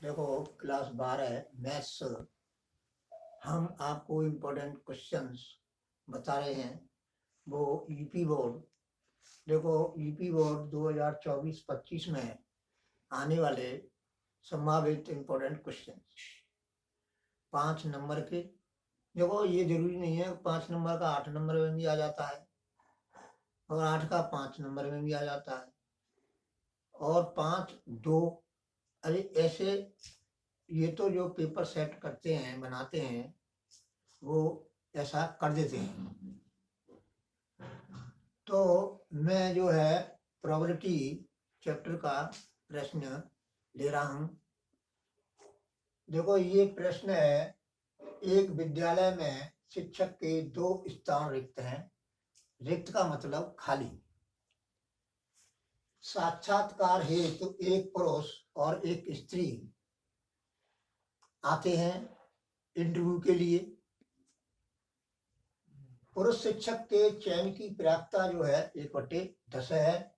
देखो, class 12 maths, हम आपको इम्पोर्टेंट क्वेश्चंस बता रहे हैं। वो यूपी बोर्ड, देखो यूपी बोर्ड 2024-25 में आने वाले संभावित इम्पोर्टेंट क्वेश्चंस 5 नंबर के। देखो, ये जरूरी नहीं है 5 नंबर का 8 नंबर में भी आ जाता है, और 8 का 5 नंबर में भी आ जाता है, और 5, 2। अरे ऐसे ये तो जो पेपर सेट करते हैं, बनाते हैं, वो ऐसा कर देते हैं। तो मैं जो है प्रोबेबिलिटी चैप्टर का प्रश्न ले रहा हूँ। देखो, ये प्रश्न है, एक विद्यालय में शिक्षक के 2 स्थान रिक्त हैं। रिक्त का मतलब खाली। साक्षात्कार हेतु एक पुरुष और एक स्त्री आते हैं इंटरव्यू के लिए। पुरुष शिक्षक के चयन की प्रायिकता जो है 1/10 है,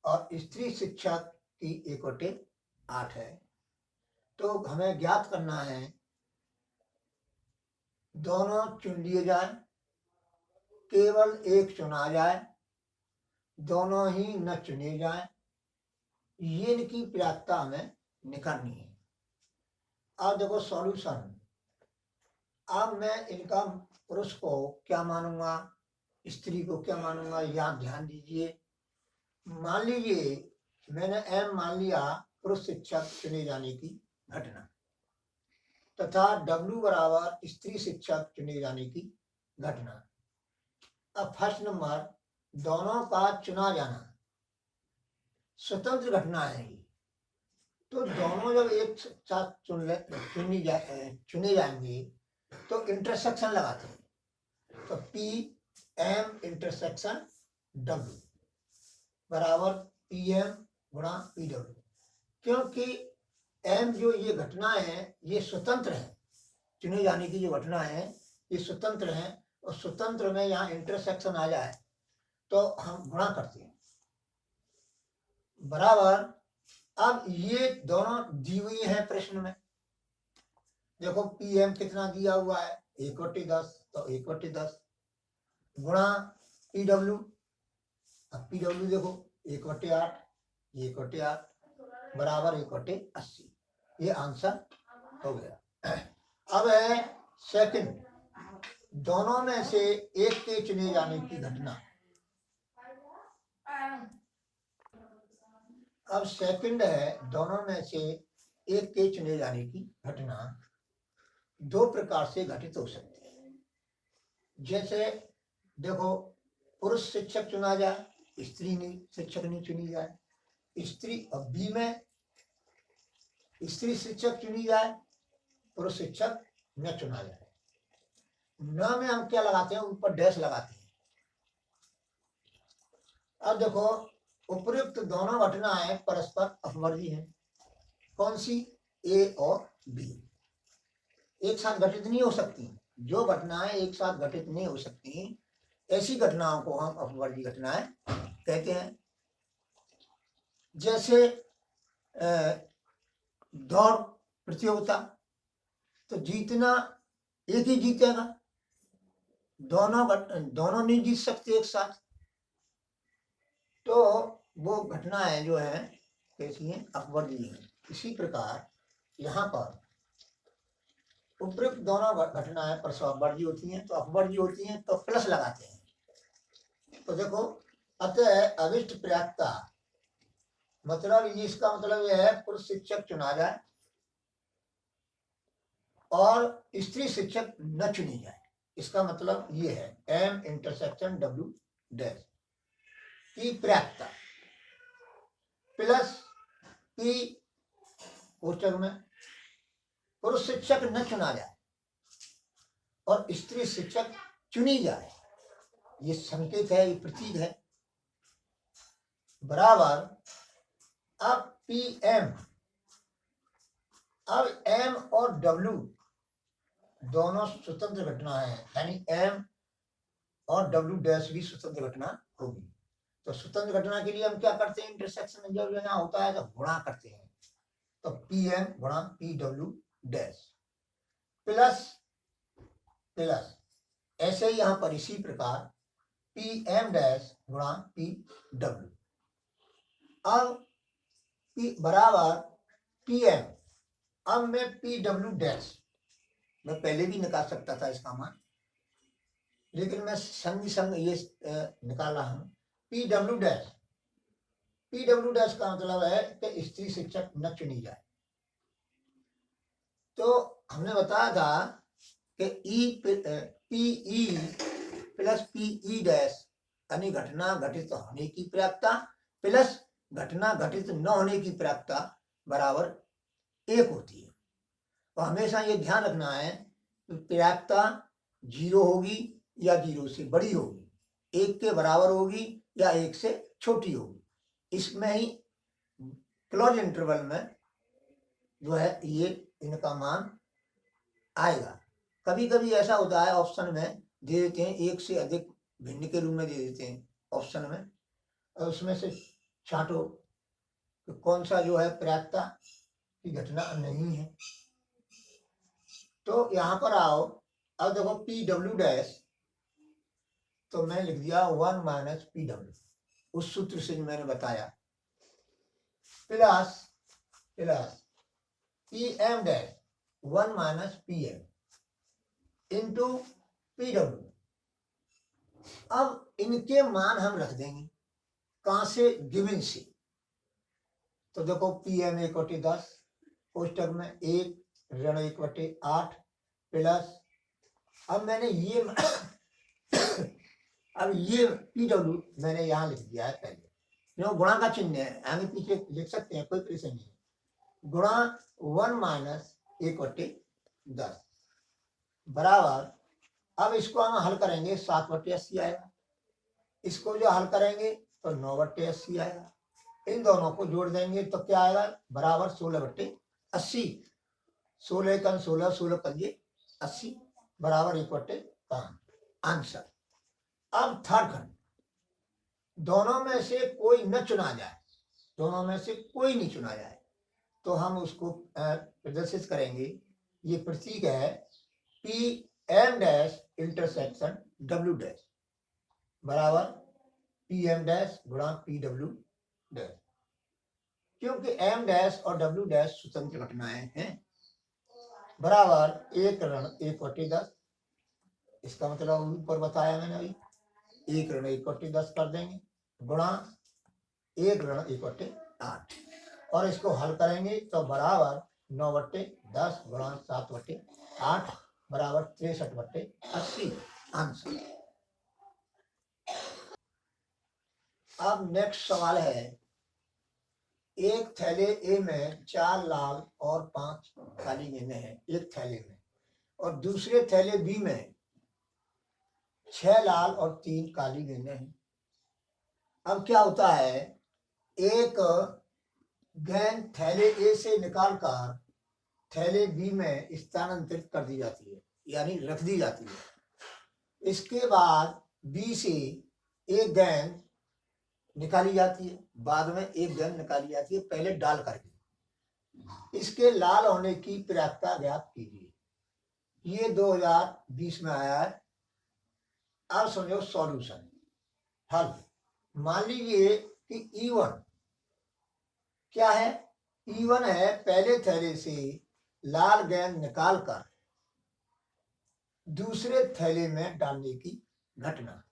और स्त्री शिक्षक की 1/8 है। तो हमें ज्ञात करना है, दोनों चुन लिए जाए, केवल एक चुना जाए, दोनों ही न चुने जाए, ये इनकी प्रायिकता हमें निकालनी है। अब देखो सॉल्यूशन। अब मैं इनका पुरुष को क्या मानूंगा, स्त्री को क्या मानूंगा, यहाँ ध्यान दीजिए। मान लीजिए मैंने एम मान लिया पुरुष शिक्षक चुने जाने की घटना, तथा W बराबर स्त्री शिक्षक चुने जाने की घटना। अब फर्स्ट नंबर, दोनों का चुना जाना स्वतंत्र घटना है ये। तो दोनों जब एक साथ चुने जाएंगे तो इंटरसेक्शन लगाते हैं। तो P M इंटरसेक्शन W बराबर PM गुणा PW, क्योंकि M जो ये घटनाएं हैं ये स्वतंत्र है, चुने जाने की जो घटना है ये स्वतंत्र है, और स्वतंत्र में यहाँ इंटरसेक्शन आ जाए तो हम गुणा करते हैं, बराबर। अब ये दोनों दी हुई है प्रश्न में। देखो PM कितना दिया हुआ है 1/10, तो 1/10 गुणा PW। अब PW देखो 1/8, 1/8 बराबर 1/80। ये आंसर हो गया। अब है सेकंड, दोनों में से एक के चुने जाने की घटना। अब सेकंड है, दोनों में से एक के चुने जाने की घटना 2 प्रकार से घटित हो सकती है। जैसे देखो, पुरुष शिक्षक चुना जाए, स्त्री नहीं शिक्षक नहीं चुनी जाए। स्त्री अब बी में स्त्री शिक्षक चुनी जाए, पुरुष शिक्षक न चुना जाए। न में हम क्या लगाते हैं, ऊपर डैश लगाते हैं। अब देखो, उपयुक्त दोनों घटनाएं परस्पर अपवर्ती हैं। कौन सी? ए और बी एक साथ घटित नहीं हो सकती। जो घटनाएं एक साथ घटित नहीं हो सकती, ऐसी घटनाओं को हम अपवर्ती घटनाएं कहते हैं। जैसे दौड़ प्रतियोगिता, तो जीतना एक ही जीतेगा, दोनों नहीं जीत सकते एक साथ। तो वो घटनाएं जो है कैसी हैं, अपवर्ती हैं। इसी प्रकार यहाँ पर उपयुक्त दोनों घटनाएं परस्परवर्ती होती हैं, तो अपवर्ती होती हैं तो प्लस लगाते हैं। तो देखो, अतः अविष्ट प्रायिकता मतलब इसका मतलब यह है, पुरुष शिक्षक चुना जाए और स्त्री शिक्षक न चुनी जाए। इसका मतलब ये है M इंटरसेक्शन W डैश की प्रायिकता प्लस P कोष्ठक में पुरुष शिक्षक न चुना जाए और स्त्री शिक्षक चुनी जाए, ये संकेत है, ये प्रतीक है, बराबर। अब PM, अब M और W दोनों स्वतंत्र घटना है, यानी M और W डैश भी स्वतंत्र घटना होगी। तो स्वतंत्र घटना के लिए हम क्या करते हैं, इंटरसेक्शन जब यहाँ होता है तो गुणा करते हैं। तो PM गुणा PW डैश प्लस प्लस ऐसे ही यहां पर इसी प्रकार PM डैश गुणा PW। अब P बराबर PM, अब मैं PW डैश मैं पहले भी निकाल सकता था इसका मान, लेकिन मैं संग संग ये निकाल रहा हूं PW डैश। PW डैश का मतलब है कि स्त्री शिक्षक न चुनी जाए। तो हमने बताया था कि PE प्लस PE डैश यानी घटना घटित होने की प्रायिकता प्लस घटना घटित न होने की प्रायिकता बराबर 1 होती है। तो हमेशा ये ध्यान रखना है कि प्रायिकता 0 होगी या 0 से बड़ी होगी, 1 के बराबर होगी या 1 से छोटी होगी। इसमें ही क्लोज इंटरवल में जो है ये इनका मान आएगा। कभी कभी ऐसा होता है ऑप्शन में दे देते हैं 1 से अधिक भिन्न के रूप में दे देते हैं ऑप्शन में, और उसमें से छांटो तो कौन सा जो है प्रायिकता की घटना नहीं है। तो यहां पर आओ, अब देखो PW डैश तो मैं लिख दिया 1 माइनस PW उस सूत्र से मैंने बताया, plus plus PM dash 1 minus PM into PW। अब इनके मान हम रख देंगे कहां से, गिवन से। तो देखो PM 1/10 कोष्टक में 1 ऋण 1/8 प्लस, अब मैंने ये अब ये PW मैंने यहाँ लिख दिया है पहले, क्यों गुणा का चिन्ह है, आगे पीछे लिख सकते हैं, कोई परेशानी नहीं। गुणा 1 माइनस 1/10 बराबर, अब इसको हम हल करेंगे 7/80 आएगा, इसको जो हल करेंगे तो 9/80 आएगा, इन दोनों को जोड़ देंगे तो क्या आएगा, बराबर 16/80। 16 कम 16, 16 पंजे 80 बराबर 1/5 आंसर। अब थर्ड खंड, दोनों में से कोई न चुना जाए, दोनों में से कोई नहीं चुना जाए, तो हम उसको प्रदर्शित करेंगे। ये प्रतीक है PM dash intersection W dash बराबर PM डैश गुणा PW डैश, क्योंकि M डैश और W डैश स्वतंत्र घटनाएं हैं, बराबर 1 ऋण 1/10। इसका मतलब ऊपर बताया मैंने अभी, 1 ऋण 1/10 कर देंगे गुणा 1 ऋण 1/8, और इसको हल करेंगे तो बराबर 9/10 गुणा 7/8 बराबर 63/80 आंसर। अब नेक्स्ट सवाल है, एक थैले ए में 4 लाल और 5 काली गेंदें हैं एक थैले में, और दूसरे थैले बी में 6 लाल और 3 काली गेंदें हैं। अब क्या होता है, एक गेंद थैले ए से निकालकर थैले बी में स्थानांतरित कर दी जाती है, यानी रख दी जाती है। इसके बाद बी से एक गेंद निकाली जाती है, बाद में एक गेंद निकाली जाती है पहले डाल करके। इसके लाल होने की प्रायिकता ज्ञात कीजिए। ये 2020 में आया है। अब समझो सॉल्यूशन हल। मान लीजिए कि E1 क्या है, E1 है पहले थैले से लाल गेंद निकालकर दूसरे थैले में डालने की घटना।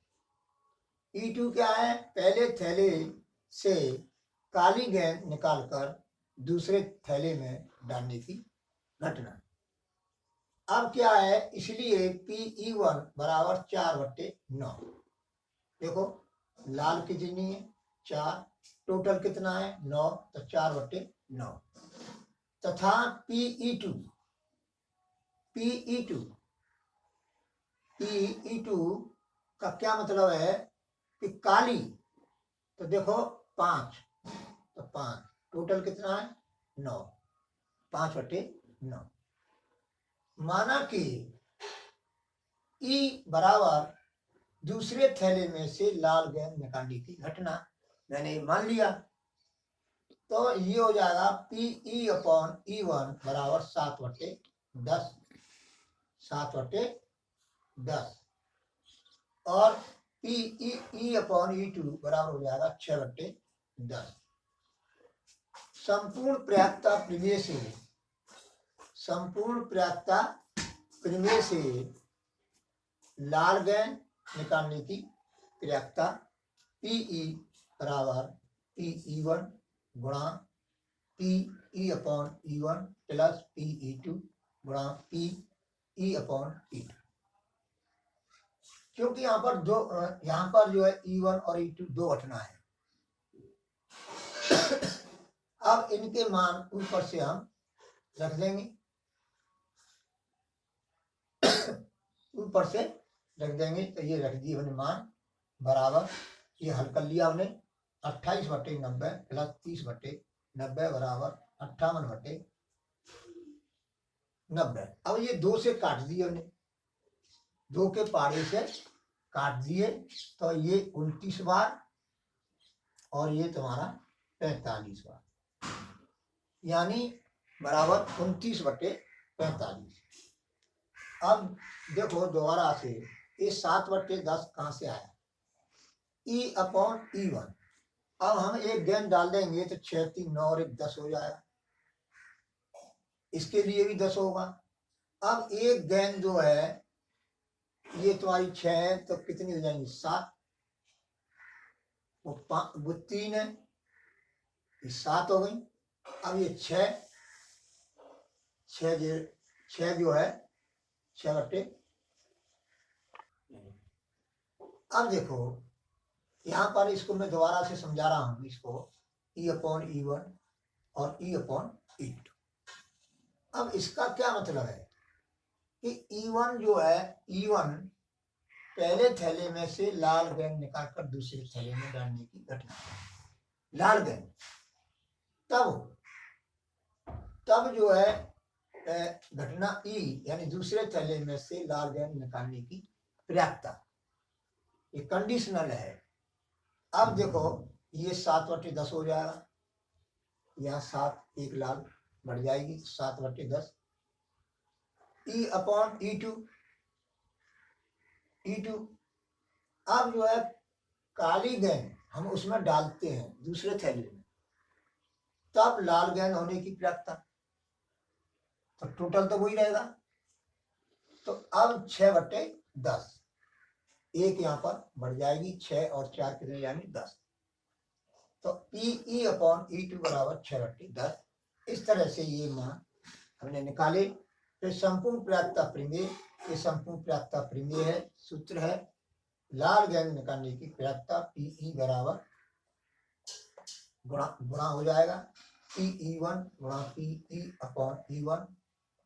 E2 क्या है, पहले थैले से काली गेंद निकालकर दूसरे थैले में डालने की घटना। अब क्या है, इसलिए PE1 बराबर 4/9। देखो लाल कितनी है, 4, टोटल कितना है 9, तो 4/9 तथा PE2 का क्या मतलब है कि काली, तो देखो 5, तो 5 टोटल कितना है 9, 5/9। माना कि E बराबर दूसरे थैले में से लाल गेंद निकालने की घटना, मैंने मान लिया। तो ये हो जाएगा PE अपॉन E1 बराबर 7/10, 7/10, और PE अपॉन E2 बराबर हो जाएगा 6/10। संपूर्ण पर्याप्तता प्रमेय से, संपूर्ण पर्याप्तता प्रमेय से लालगैन निकालने की पर्याप्तता PE बराबर PE1 गुणा PE upon E1 plus PE2 गुणा PE अपॉन E2, क्योंकि यहाँ पर जो है E1 और E2 दो घटना है। अब इनके मान ऊपर से हम रख देंगे, ऊपर से रख देंगे। तो ये रख दिए हमने मान बराबर, ये हल कर लिया हमने, 28/90 प्लस 30/90 बराबर 58/90। अब ये 2 से काट दिए हमने, 2 के पारे से काट दिए, तो ये 29 बार और ये तुम्हारा 45 बार, यानी बराबर 29/45। अब देखो दोबारा से ये 7/10 कहाँ से आया, E अपॉन E1। अब हम एक गेंद डाल देंगे तो 6 3 9 और 1 10 हो जाएगा, इसके लिए भी 10 होगा। अब एक गेंद जो है ये तुम्हारी 6 है, तो कितनी हो जाएंगी 7, वो 3 है, ये 7 हो गई। अब ये 6 जो है 6/, अब देखो यहाँ पर इसको मैं दोबारा से समझा रहा हूँ, इसको E अपॉन E1 और E अपॉन E2। अब इसका क्या मतलब है कि E1 जो है, E1 पहले थैले में से लाल गेंद निकालकर दूसरे थैले में डालने की घटना, लाल गेंद, तब जो है घटना E यानी दूसरे थैले में से लाल गेंद निकालने की पर्याप्तता, ये कंडीशनल है। अब देखो ये 7/10 हो जाएगा, यहाँ 7 एक लाल बढ़ जाएगी, 7/10। E अपॉन E2, अब जो है काली गेंद हम उसमें डालते हैं दूसरे थैले में, तब लाल गेंद होने की पर्याप्तता, तो टोटल तो वही रहेगा। तो अब 6/10, एक यहाँ पर बढ़ जाएगी, 6 और 4 कितने यानी 10, तो PE अपॉन E2 बराबर 6/10। इस तरह से ये मान हमने निकाले। फिर संपूर्ण पर्याप्तता प्रमेय, ये संपूर्ण पर्याप्तता प्रमेय है, सूत्र है लाल गेंद निकालने की पर्याप्तता PE बराबर गुणा हो जाएगा PE1 गुणा PE upon E1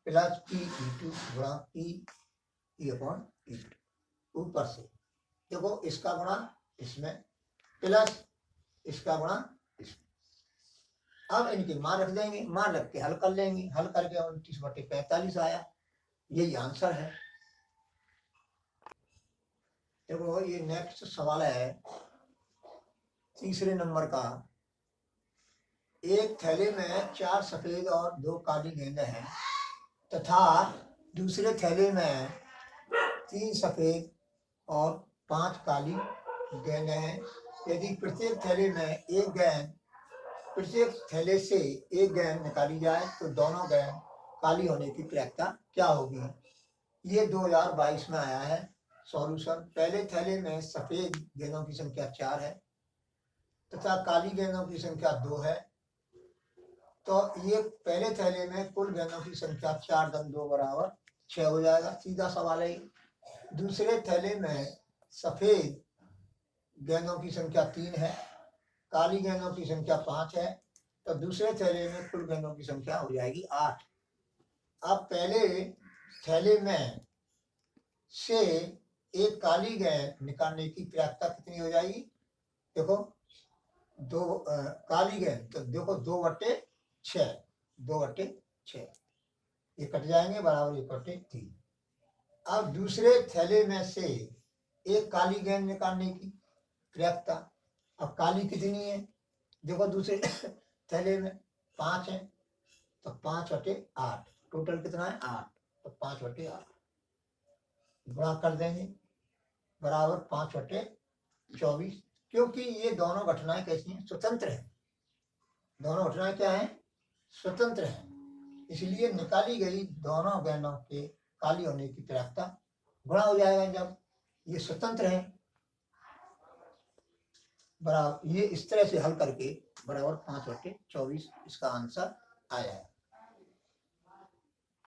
plus PE2 गुणा PE अपॉन E2। ऊपर से देखो इसका गुणा इसमें प्लस इसका गुणा इसमें। अब इनके मान रख देंगे, मान रख के हल कर लेंगे, हल करके 29/45 आया, यही आंसर है। देखो ये नेक्स्ट सवाल है 3 नंबर का। एक थैले में 4 सफेद और 2 काली गेंदें हैं तथा दूसरे थैले में 3 सफेद और 5 काली गेंदें हैं। यदि प्रत्येक थैले से एक गेंद निकाली जाए तो दोनों गेंद काली होने की पर्याप्तता क्या होगी। ये 2022 में आया है सॉल्यूशन। पहले थैले में सफेद गेंदों की संख्या 4 है तथा काली गेंदों की संख्या 2 है, तो ये पहले थैले में कुल गेंदों की संख्या 4×2 बराबर 6 हो जाएगा। सीधा सवाल है। दूसरे थैले में सफेद गेंदों की संख्या 3 है, काली गेंदों की संख्या 5 है, तो दूसरे थैले में कुल गेंदों की संख्या हो जाएगी 8। अब पहले थैले में से एक काली गेंद निकालने की पर्याप्तता कितनी हो जाएगी। देखो 2 काली गेंद, तो देखो 2/6 ये कट जाएंगे बराबर 1/3। अब दूसरे थैले में से एक काली गेंद निकालने की पर्याप्तता, अब काली कितनी है, देखो दूसरे पहले में 5 है तो 5/8, टोटल कितना है 8, तो 5/8 गुणा कर देंगे बराबर 5/24, क्योंकि ये दोनों घटनाएं कैसी हैं, स्वतंत्र हैं। दोनों घटनाएं क्या हैं, स्वतंत्र हैं, इसलिए निकाली गई दोनों गेंदों के काली होने की प्रायिकता गुणा हो जाएगा जब ये स्वतंत्र है बराबर। ये इस तरह से हल करके बराबर 5/24 इसका आंसर आया है।